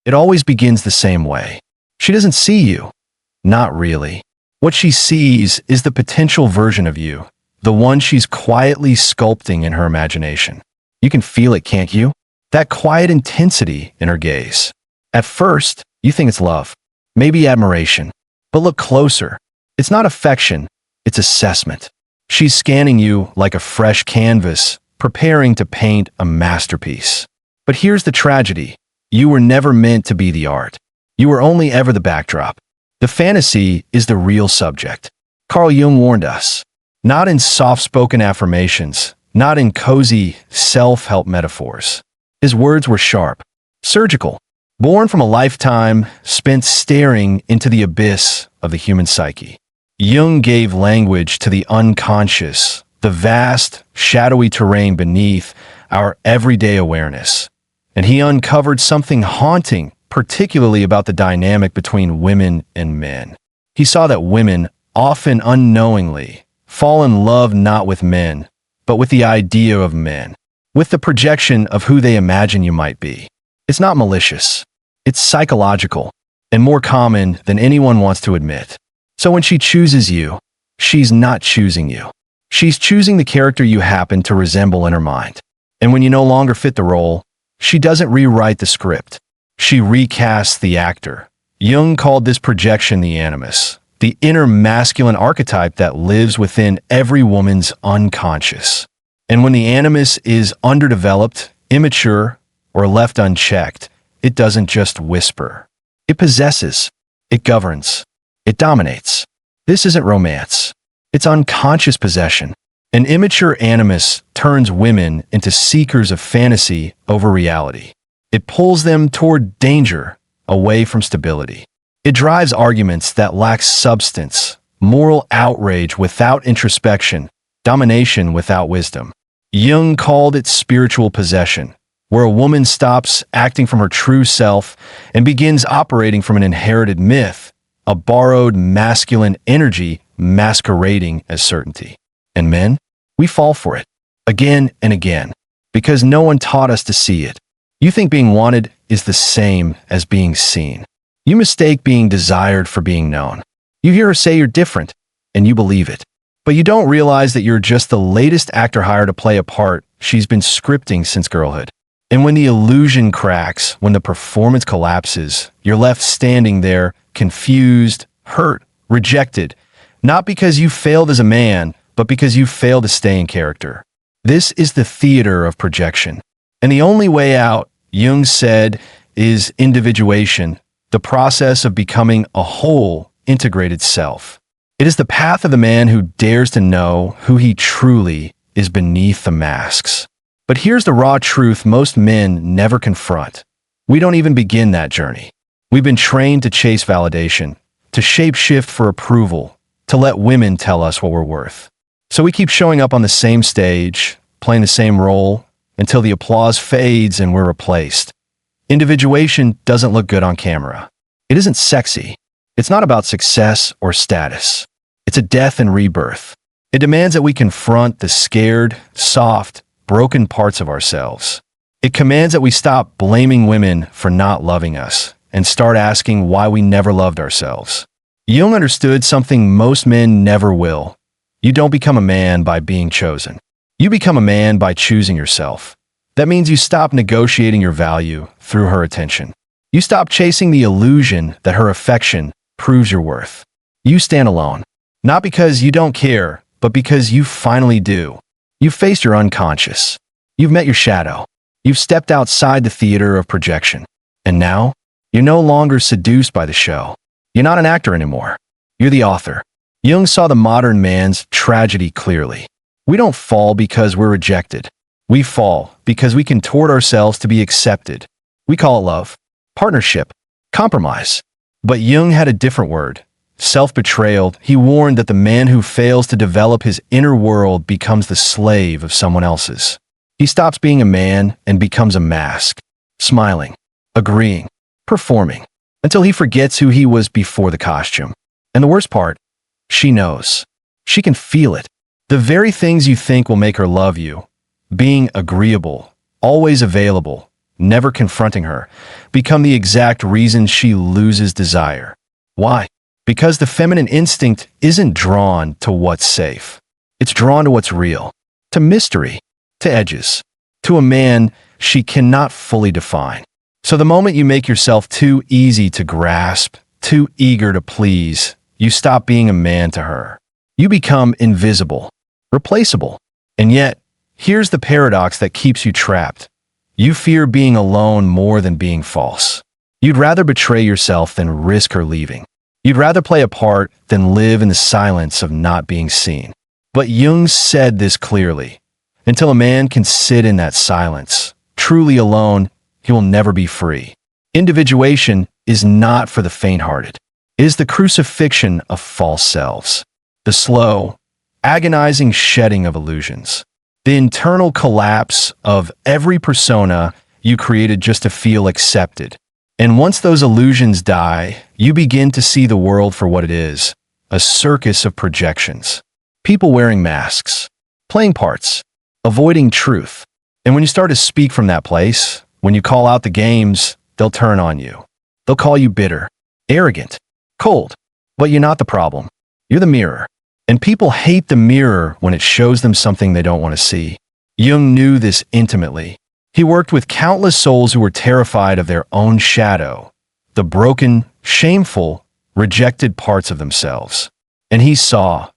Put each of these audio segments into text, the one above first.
It always begins the same way. She doesn't see you. Not really. What she sees is the potential version of you, the one she's quietly sculpting in her imagination. You can feel it, can't you? That quiet intensity in her gaze. At first, you think it's love, maybe admiration. But look closer. It's not affection, it's assessment. She's scanning you like a fresh canvas, preparing to paint a masterpiece. But here's the tragedy. You were never meant to be the art. You were only ever the backdrop. The fantasy is the real subject. Carl Jung warned us. Not in soft-spoken affirmations, not in cozy self-help metaphors. His words were sharp, surgical, born from a lifetime spent staring into the abyss of the human psyche. Jung gave language to the unconscious, the vast, shadowy terrain beneath our everyday awareness. And he uncovered something haunting, particularly about the dynamic between women and men. He saw that women, often unknowingly, fall in love not with men, but with the idea of men, with the projection of who they imagine you might be. It's not malicious. It's psychological, and more common than anyone wants to admit. So when she chooses you, she's not choosing you. She's choosing the character you happen to resemble in her mind. And when you no longer fit the role, she doesn't rewrite the script. She recasts the actor. Jung called this projection the animus, the inner masculine archetype that lives within every woman's unconscious. And when the animus is underdeveloped, immature, or left unchecked, it doesn't just whisper. It possesses. It governs. It dominates. This isn't romance. It's unconscious possession. An immature animus turns women into seekers of fantasy over reality. It pulls them toward danger, away from stability. It drives arguments that lack substance, moral outrage without introspection, domination without wisdom. Jung called it spiritual possession, where a woman stops acting from her true self and begins operating from an inherited myth, a borrowed masculine energy masquerading as certainty. And men, we fall for it, again and again, because no one taught us to see it. You think being wanted is the same as being seen. You mistake being desired for being known. You hear her say you're different, and you believe it. But you don't realize that you're just the latest actor hired to play a part she's been scripting since girlhood. And when the illusion cracks, when the performance collapses, you're left standing there, confused, hurt, rejected, not because you failed as a man, but because you failed to stay in character. This is the theater of projection. And the only way out, Jung said, is individuation, the process of becoming a whole, integrated self. It is the path of the man who dares to know who he truly is beneath the masks. But here's the raw truth most men never confront. We don't even begin that journey. We've been trained to chase validation, to shape-shift for approval, to let women tell us what we're worth. So we keep showing up on the same stage, playing the same role, until the applause fades and we're replaced. Individuation doesn't look good on camera. It isn't sexy. It's not about success or status. It's a death and rebirth. It demands that we confront the scared, soft, broken parts of ourselves. It commands that we stop blaming women for not loving us and start asking why we never loved ourselves. Jung understood something most men never will. You don't become a man by being chosen. You become a man by choosing yourself. That means you stop negotiating your value through her attention. You stop chasing the illusion that her affection proves your worth. You stand alone, not because you don't care, but because you finally do. You've faced your unconscious. You've met your shadow. You've stepped outside the theater of projection. And now, you're no longer seduced by the show. You're not an actor anymore. You're the author. Jung saw the modern man's tragedy clearly. We don't fall because we're rejected. We fall because we contort ourselves to be accepted. We call it love, partnership, compromise. But Jung had a different word. Self-betrayal. He warned that the man who fails to develop his inner world becomes the slave of someone else's. He stops being a man and becomes a mask, smiling, agreeing, performing, until he forgets who he was before the costume. And the worst part, she knows. She can feel it. The very things you think will make her love you, being agreeable, always available, never confronting her, become the exact reason she loses desire. Why? Because the feminine instinct isn't drawn to what's safe. It's drawn to what's real, to mystery, to edges, to a man she cannot fully define. So the moment you make yourself too easy to grasp, too eager to please, you stop being a man to her. You become invisible, replaceable. And yet, here's the paradox that keeps you trapped. You fear being alone more than being false. You'd rather betray yourself than risk her leaving. You'd rather play a part than live in the silence of not being seen. But Jung said this clearly. Until a man can sit in that silence, truly alone, he will never be free. Individuation is not for the faint-hearted. It is the crucifixion of false selves, the slow, agonizing shedding of illusions, the internal collapse of every persona you created just to feel accepted. And once those illusions die, you begin to see the world for what it is, a circus of projections. People wearing masks, playing parts, avoiding truth. And when you start to speak from that place, when you call out the games, they'll turn on you. They'll call you bitter, arrogant, cold. But you're not the problem. You're the mirror. And people hate the mirror when it shows them something they don't want to see. Jung knew this intimately. He worked with countless souls who were terrified of their own shadow, the broken, shameful, rejected parts of themselves. And he saw,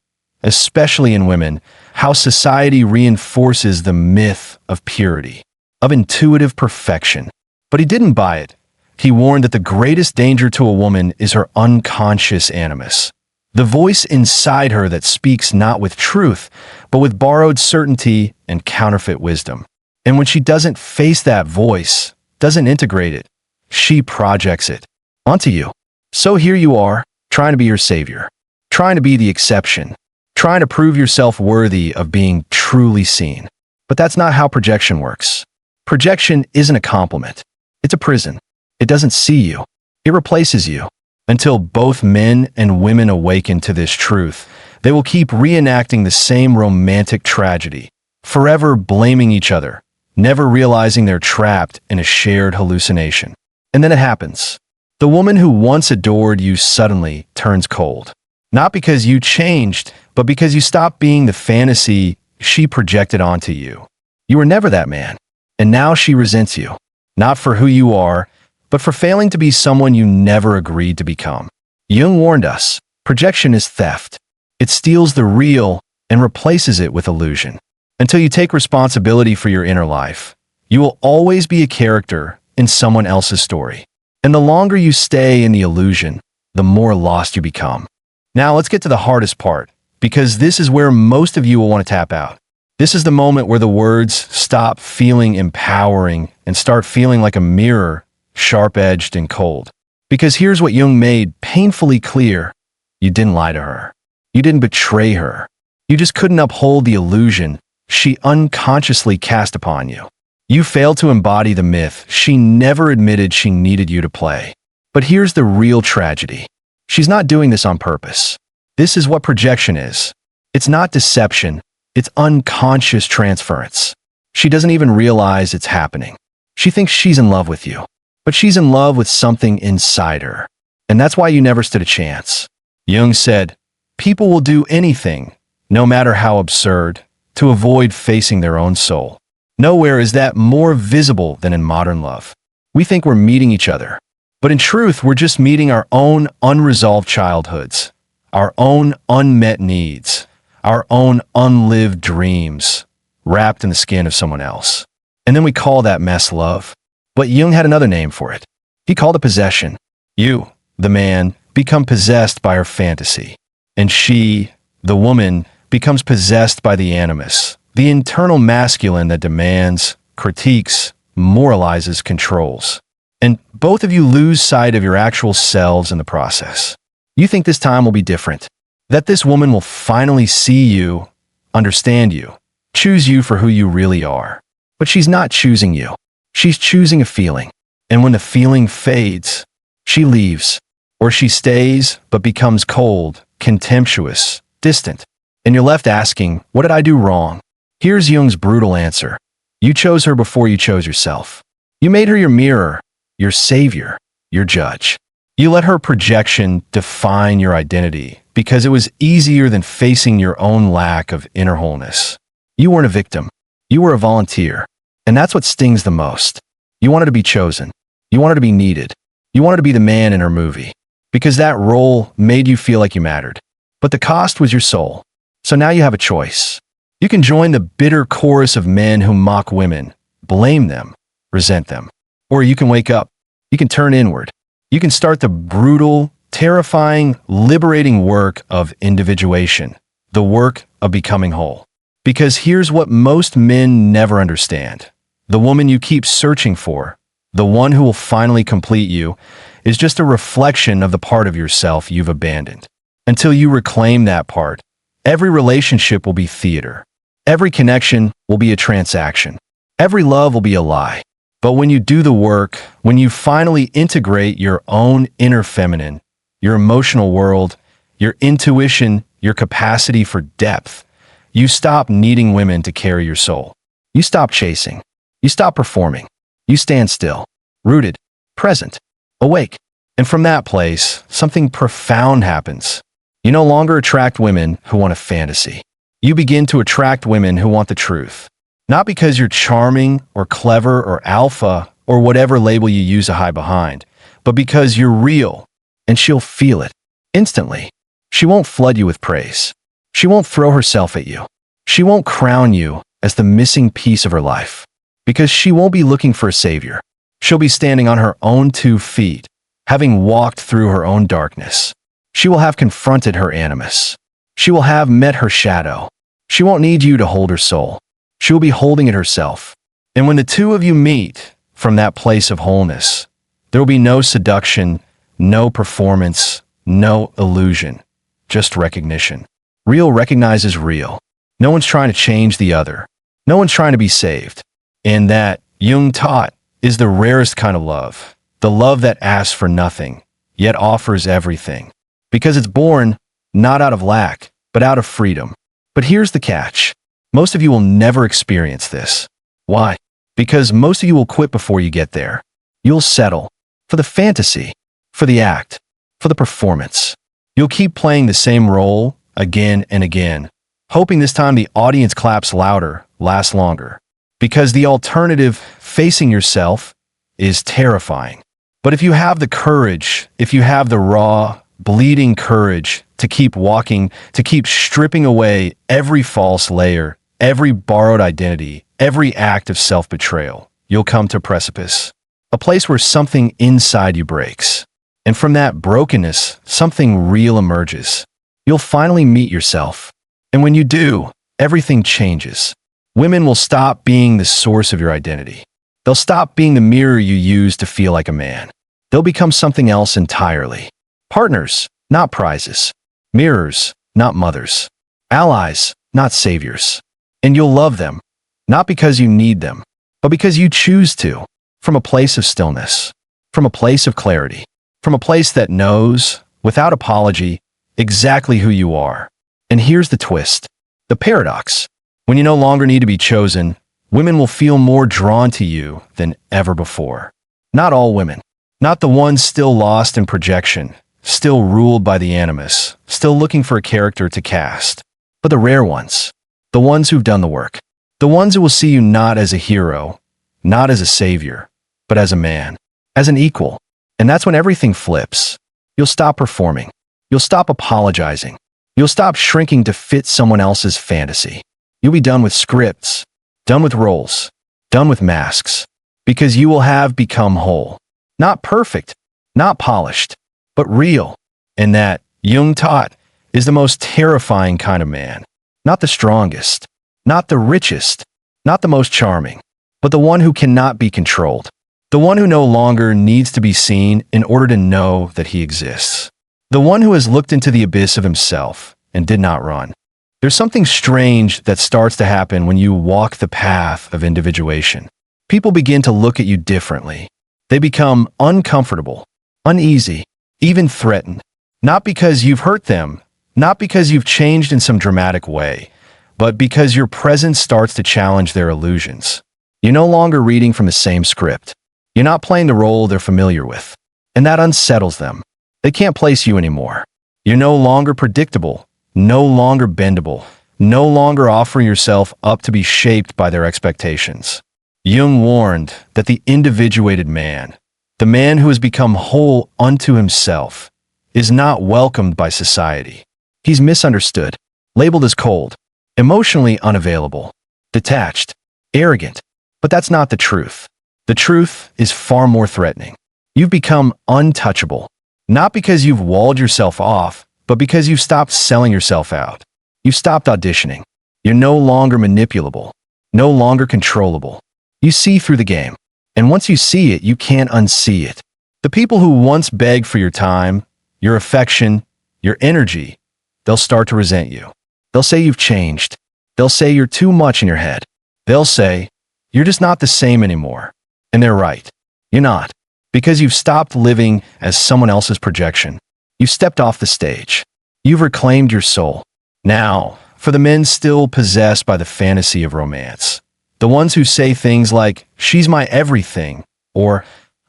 especially in women, how society reinforces the myth of purity, of intuitive perfection. But he didn't buy it. He warned that the greatest danger to a woman is her unconscious animus, the voice inside her that speaks not with truth, but with borrowed certainty and counterfeit wisdom. And when she doesn't face that voice, doesn't integrate it, she projects it onto you. So here you are, trying to be your savior, trying to be the exception, trying to prove yourself worthy of being truly seen. But that's not how projection works. Projection isn't a compliment. It's a prison. It doesn't see you. It replaces you. Until both men and women awaken to this truth, they will keep reenacting the same romantic tragedy, forever blaming each other, never realizing they're trapped in a shared hallucination. And then it happens. The woman who once adored you suddenly turns cold. Not because you changed, but because you stopped being the fantasy she projected onto you. You were never that man. And now she resents you. Not for who you are, but for failing to be someone you never agreed to become. Jung warned us, projection is theft. It steals the real and replaces it with illusion. Until you take responsibility for your inner life, you will always be a character in someone else's story. And the longer you stay in the illusion, the more lost you become. Now let's get to the hardest part, because this is where most of you will want to tap out. This is the moment where the words stop feeling empowering and start feeling like a mirror, sharp-edged and cold. Because here's what Jung made painfully clear. You didn't lie to her. You didn't betray her. You just couldn't uphold the illusion she unconsciously cast upon you. You failed to embody the myth she never admitted she needed you to play. But here's the real tragedy. She's not doing this on purpose. This is what projection is. It's not deception. It's unconscious transference. She doesn't even realize it's happening. She thinks she's in love with you. But she's in love with something inside her. And that's why you never stood a chance. Jung said, people will do anything, no matter how absurd, to avoid facing their own soul. Nowhere is that more visible than in modern love. We think we're meeting each other. But in truth, we're just meeting our own unresolved childhoods, our own unmet needs, our own unlived dreams, wrapped in the skin of someone else. And then we call that mess love. But Jung had another name for it. He called it possession. You, the man, become possessed by her fantasy. And she, the woman, becomes possessed by the animus, the internal masculine that demands, critiques, moralizes, controls. And both of you lose sight of your actual selves in the process. You think this time will be different, that this woman will finally see you, understand you, choose you for who you really are. But she's not choosing you. She's choosing a feeling. And when the feeling fades, she leaves. Or she stays, but becomes cold, contemptuous, distant. And you're left asking, what did I do wrong? Here's Jung's brutal answer. You chose her before you chose yourself. You made her your mirror, your savior, your judge. You let her projection define your identity because it was easier than facing your own lack of inner wholeness. You weren't a victim. You were a volunteer. And that's what stings the most. You wanted to be chosen. You wanted to be needed. You wanted to be the man in her movie. Because that role made you feel like you mattered. But the cost was your soul. So now you have a choice. You can join the bitter chorus of men who mock women, blame them, resent them. Or you can wake up. You can turn inward. You can start the brutal, terrifying, liberating work of individuation, the work of becoming whole. Because here's what most men never understand. The woman you keep searching for, the one who will finally complete you, is just a reflection of the part of yourself you've abandoned. Until you reclaim that part, every relationship will be theater. Every connection will be a transaction. Every love will be a lie. But when you do the work, when you finally integrate your own inner feminine, your emotional world, your intuition, your capacity for depth, you stop needing women to carry your soul. You stop chasing. You stop performing. You stand still, rooted, present, awake. And from that place, something profound happens. You no longer attract women who want a fantasy. You begin to attract women who want the truth. Not because you're charming or clever or alpha or whatever label you use to hide behind, but because you're real, and she'll feel it instantly. She won't flood you with praise. She won't throw herself at you. She won't crown you as the missing piece of her life, because she won't be looking for a savior. She'll be standing on her own 2 feet, having walked through her own darkness. She will have confronted her animus. She will have met her shadow. She won't need you to hold her soul. She will be holding it herself. And when the two of you meet from that place of wholeness, there will be no seduction, no performance, no illusion, just recognition. Real recognizes real. No one's trying to change the other. No one's trying to be saved. And that, Jung taught, is the rarest kind of love. The love that asks for nothing, yet offers everything. Because it's born not out of lack, but out of freedom. But here's the catch. Most of you will never experience this. Why? Because most of you will quit before you get there. You'll settle for the fantasy, for the act, for the performance. You'll keep playing the same role again and again, hoping this time the audience claps louder, lasts longer. Because the alternative, facing yourself, is terrifying. But if you have the courage, if you have the raw, bleeding courage to keep walking, to keep stripping away every false layer, every borrowed identity, every act of self-betrayal, you'll come to a precipice, a place where something inside you breaks. And from that brokenness, something real emerges. You'll finally meet yourself. And when you do, everything changes. Women will stop being the source of your identity. They'll stop being the mirror you use to feel like a man. They'll become something else entirely. Partners, not prizes. Mirrors, not mothers. Allies, not saviors. And you'll love them, not because you need them, but because you choose to, from a place of stillness, from a place of clarity, from a place that knows, without apology, exactly who you are. And here's the twist, the paradox. When you no longer need to be chosen, women will feel more drawn to you than ever before. Not all women, not the ones still lost in projection, still ruled by the Animus, still looking for a character to cast, but the rare ones, the ones who've done the work, the ones who will see you not as a hero, not as a savior, but as a man, as an equal. And that's when everything flips. You'll stop performing. You'll stop apologizing. You'll stop shrinking to fit someone else's fantasy. You'll be done with scripts, done with roles, done with masks, because you will have become whole. Not perfect, not polished, but real. And that, Jung taught, is the most terrifying kind of man. Not the strongest, not the richest, not the most charming, but the one who cannot be controlled. The one who no longer needs to be seen in order to know that he exists. The one who has looked into the abyss of himself and did not run. There's something strange that starts to happen when you walk the path of individuation. People begin to look at you differently. They become uncomfortable, uneasy, even threatened. Not because you've hurt them, not because you've changed in some dramatic way, but because your presence starts to challenge their illusions. You're no longer reading from the same script. You're not playing the role they're familiar with, and that unsettles them. They can't place you anymore. You're no longer predictable, no longer bendable, no longer offering yourself up to be shaped by their expectations. Jung warned that the individuated man, the man who has become whole unto himself, is not welcomed by society. He's misunderstood, labeled as cold, emotionally unavailable, detached, arrogant. But that's not the truth. The truth is far more threatening. You've become untouchable, not because you've walled yourself off, but because you've stopped selling yourself out. You've stopped auditioning. You're no longer manipulable, no longer controllable. You see through the game, and once you see it, you can't unsee it. The people who once begged for your time, your affection, your energy, they'll start to resent you. They'll say you've changed. They'll say you're too much in your head. They'll say, you're just not the same anymore. And they're right. You're not. Because you've stopped living as someone else's projection. You've stepped off the stage. You've reclaimed your soul. Now, for the men still possessed by the fantasy of romance, the ones who say things like, she's my everything, or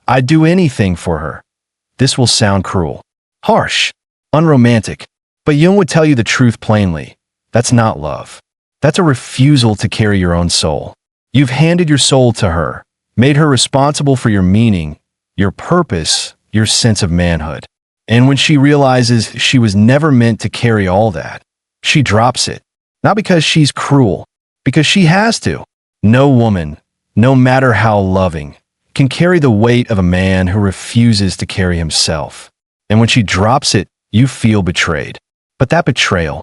I'd do anything for her, this will sound cruel, harsh, unromantic. But Jung would tell you the truth plainly. That's not love. That's a refusal to carry your own soul. You've handed your soul to her, made her responsible for your meaning, your purpose, your sense of manhood. And when she realizes she was never meant to carry all that, she drops it. Not because she's cruel, because she has to. No woman, no matter how loving, can carry the weight of a man who refuses to carry himself. And when she drops it, you feel betrayed. But that betrayal,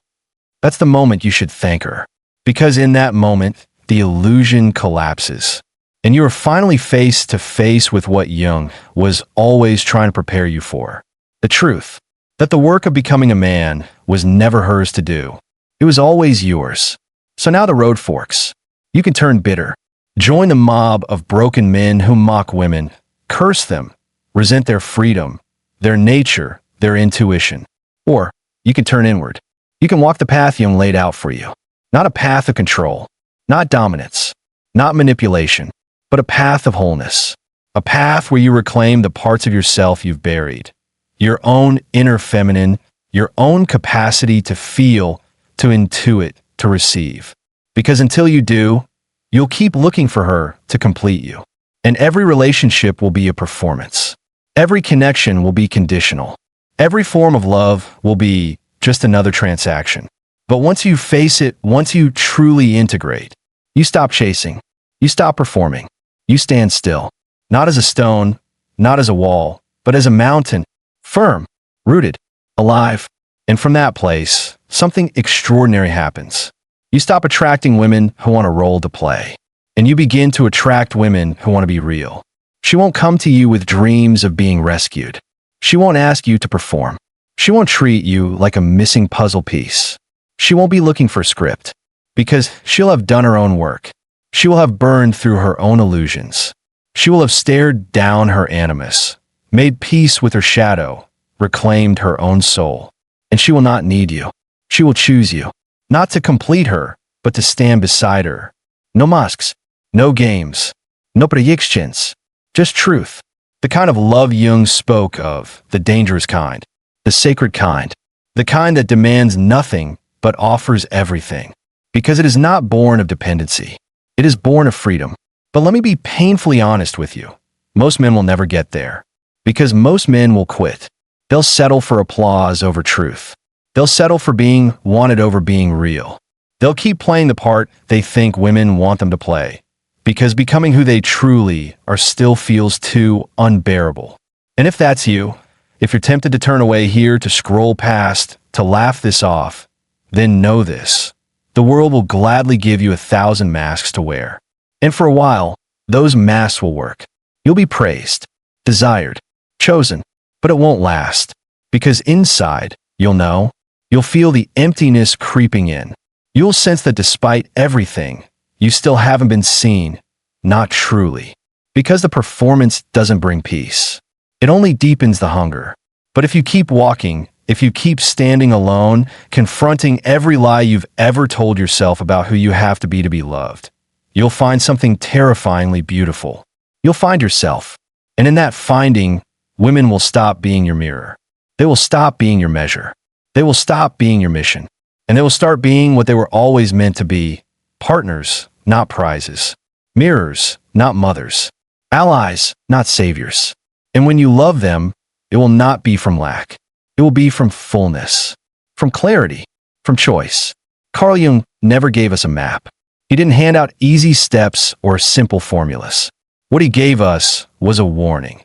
that's the moment you should thank her. Because in that moment, the illusion collapses. And you are finally face to face with what Jung was always trying to prepare you for. The truth, that the work of becoming a man was never hers to do. It was always yours. So now the road forks. You can turn bitter, join the mob of broken men who mock women, curse them, resent their freedom, their nature, their intuition. Or you can turn inward. You can walk the path Jung laid out for you. Not a path of control, not dominance, not manipulation, but a path of wholeness. A path where you reclaim the parts of yourself you've buried. Your own inner feminine, your own capacity to feel, to intuit, to receive. Because until you do, you'll keep looking for her to complete you. And every relationship will be a performance. Every connection will be conditional. Every form of love will be just another transaction. But once you face it, once you truly integrate, you stop chasing, you stop performing, you stand still. Not as a stone, not as a wall, but as a mountain, firm, rooted, alive. And from that place, something extraordinary happens. You stop attracting women who want a role to play, and you begin to attract women who want to be real. She won't come to you with dreams of being rescued. She won't ask you to perform. She won't treat you like a missing puzzle piece. She won't be looking for a script, because she'll have done her own work. She will have burned through her own illusions. She will have stared down her animus, made peace with her shadow, reclaimed her own soul. And she will not need you. She will choose you. Not to complete her, but to stand beside her. No masks, no games, no projections, just truth. The kind of love Jung spoke of, the dangerous kind, the sacred kind, the kind that demands nothing but offers everything. Because it is not born of dependency. It is born of freedom. But let me be painfully honest with you. Most men will never get there. Because most men will quit. They'll settle for applause over truth. They'll settle for being wanted over being real. They'll keep playing the part they think women want them to play, because becoming who they truly are still feels too unbearable. And if that's you, if you're tempted to turn away here, to scroll past, to laugh this off, then know this. The world will gladly give you 1,000 masks to wear. And for a while, those masks will work. You'll be praised, desired, chosen, but it won't last. Because inside, you'll feel the emptiness creeping in. You'll sense that despite everything, you still haven't been seen, not truly. Because the performance doesn't bring peace. It only deepens the hunger. But if you keep walking, if you keep standing alone, confronting every lie you've ever told yourself about who you have to be loved, you'll find something terrifyingly beautiful. You'll find yourself. And in that finding, women will stop being your mirror. They will stop being your measure. They will stop being your mission. And they will start being what they were always meant to be: partners, not prizes. Mirrors, not mothers. Allies, not saviors. And when you love them, it will not be from lack. It will be from fullness, from clarity, from choice. Carl Jung never gave us a map. He didn't hand out easy steps or simple formulas. What he gave us was a warning.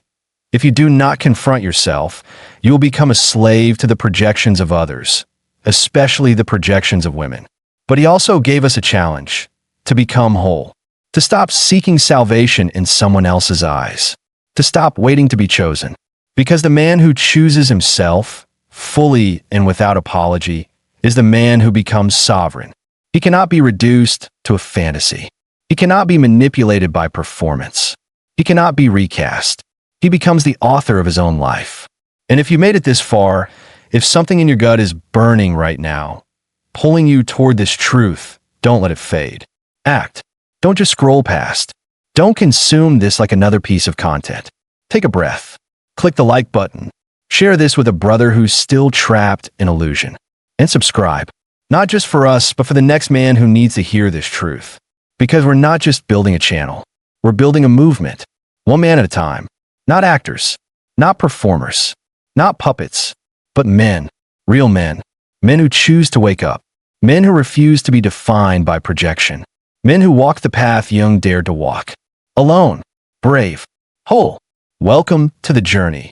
If you do not confront yourself, you will become a slave to the projections of others, especially the projections of women. But he also gave us a challenge: to become whole, to stop seeking salvation in someone else's eyes, to stop waiting to be chosen. Because the man who chooses himself, fully and without apology, is the man who becomes sovereign. He cannot be reduced to a fantasy. He cannot be manipulated by performance. He cannot be recast. He becomes the author of his own life. And if you made it this far, if something in your gut is burning right now, pulling you toward this truth, don't let it fade. Act. Don't just scroll past. Don't consume this like another piece of content. Take a breath. Click the like button. Share this with a brother who's still trapped in illusion. And subscribe. Not just for us, but for the next man who needs to hear this truth. Because we're not just building a channel. We're building a movement. One man at a time. Not actors. Not performers. Not puppets. But men. Real men. Men who choose to wake up. Men who refuse to be defined by projection. Men who walk the path Jung dared to walk. Alone. Brave. Whole. Welcome to the journey.